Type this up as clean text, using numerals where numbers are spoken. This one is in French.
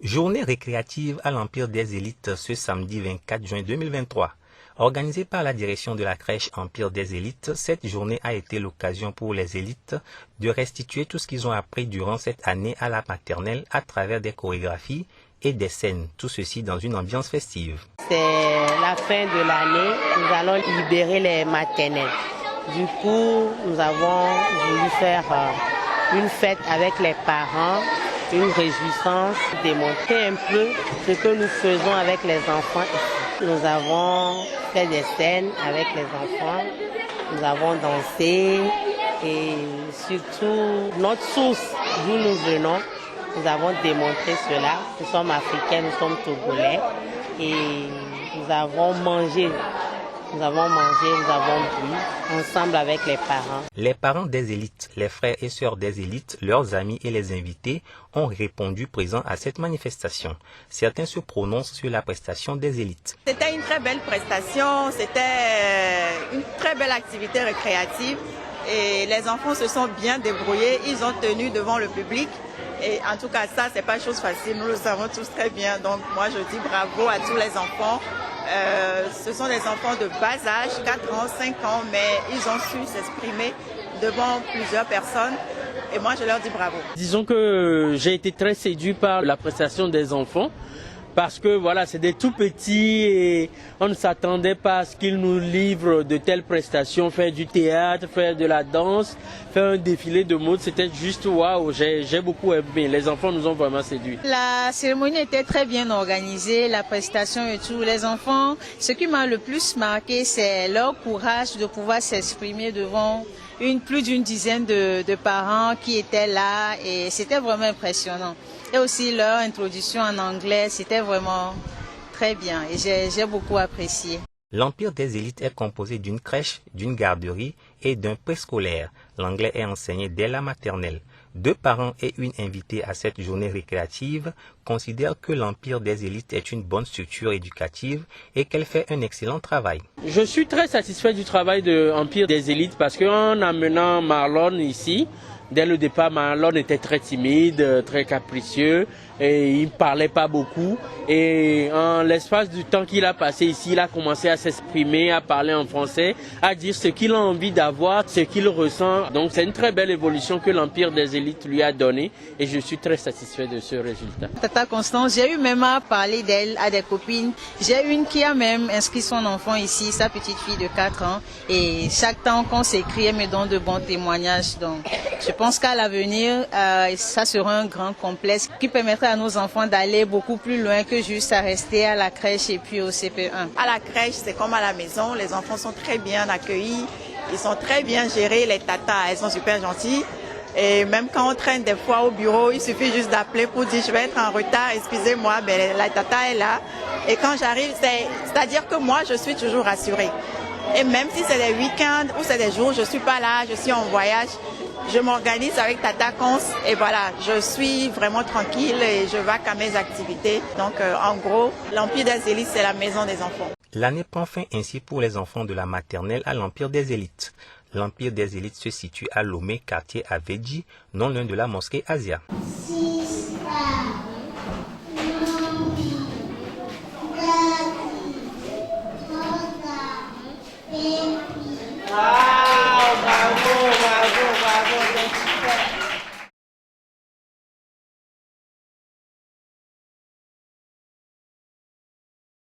Journée récréative à l'Empire des Élites ce samedi 24 juin 2023. Organisée par la direction de la crèche Empire des Élites, cette journée a été l'occasion pour les élites de restituer tout ce qu'ils ont appris durant cette année à la maternelle à travers des chorégraphies et des scènes, tout ceci dans une ambiance festive. C'est la fin de l'année, nous allons libérer les maternelles. Du coup, nous avons voulu faire une fête avec les parents, une réjouissance, démontrer un peu ce que nous faisons avec les enfants. Nous avons fait des scènes avec les enfants, nous avons dansé et surtout notre source d'où nous venons, nous avons démontré cela. Nous sommes africains, nous sommes togolais et nous avons mangé. Nous avons bu ensemble avec les parents. Les parents des élites, les frères et sœurs des élites, leurs amis et les invités ont répondu présents à cette manifestation. Certains se prononcent sur la prestation des élites. C'était une très belle prestation, c'était une très belle activité récréative et les enfants se sont bien débrouillés, ils ont tenu devant le public. Et en tout cas, ça, c'est pas chose facile, nous le savons tous très bien. Donc moi, je dis bravo à tous les enfants. Ce sont des enfants de bas âge, 4 ans, 5 ans, mais ils ont su s'exprimer devant plusieurs personnes. Et moi, je leur dis bravo. Disons que j'ai été très séduit par la prestation des enfants. Parce que voilà, c'est des tout petits et on ne s'attendait pas à ce qu'ils nous livrent de telles prestations, faire du théâtre, faire de la danse, faire un défilé de mode, c'était juste waouh, j'ai beaucoup aimé, les enfants nous ont vraiment séduits. La cérémonie était très bien organisée, la prestation et tout. Les enfants, ce qui m'a le plus marqué, c'est leur courage de pouvoir s'exprimer devant plus d'une dizaine de parents qui étaient là et c'était vraiment impressionnant. Et aussi leur introduction en anglais, c'était vraiment très bien et j'ai beaucoup apprécié. L'Empire des Élites est composé d'une crèche, d'une garderie et d'un préscolaire. L'anglais est enseigné dès la maternelle. 2 parents et une invitée à cette journée récréative considèrent que l'Empire des Élites est une bonne structure éducative et qu'elle fait un excellent travail. Je suis très satisfait du travail de l'Empire des Élites parce qu'en amenant Marlon ici, dès le départ, Marlon était très timide, très capricieux et il ne parlait pas beaucoup. Et en l'espace du temps qu'il a passé ici, il a commencé à s'exprimer, à parler en français, à dire ce qu'il a envie d'avoir, ce qu'il ressent. Donc c'est une très belle évolution que l'Empire des Élites lui a donnée et je suis très satisfait de ce résultat. Tata Constance, j'ai eu même à parler d'elle à des copines. J'ai une qui a même inscrit son enfant ici, sa petite fille de 4 ans. Et chaque temps qu'on s'écrit, elle me donne de bons témoignages. Donc je pense qu'à l'avenir, ça sera un grand complexe qui permettra à nos enfants d'aller beaucoup plus loin que juste à rester à la crèche et puis au CP1. À la crèche, c'est comme à la maison, les enfants sont très bien accueillis, ils sont très bien gérés, les tatas, elles sont super gentilles. Et même quand on traîne des fois au bureau, il suffit juste d'appeler pour dire je vais être en retard, excusez-moi, ben, la tata est là. Et quand j'arrive, c'est-à-dire que moi, je suis toujours rassurée. Et même si c'est des week-ends ou c'est des jours, je ne suis pas là, je suis en voyage, je m'organise avec Tata Cons et voilà, je suis vraiment tranquille et je vais à mes activités. Donc en gros, l'Empire des Élites, c'est la maison des enfants. L'année prend fin ainsi pour les enfants de la maternelle à l'Empire des Élites. L'Empire des Élites se situe à Lomé, quartier Avedji, non loin de la mosquée Asia.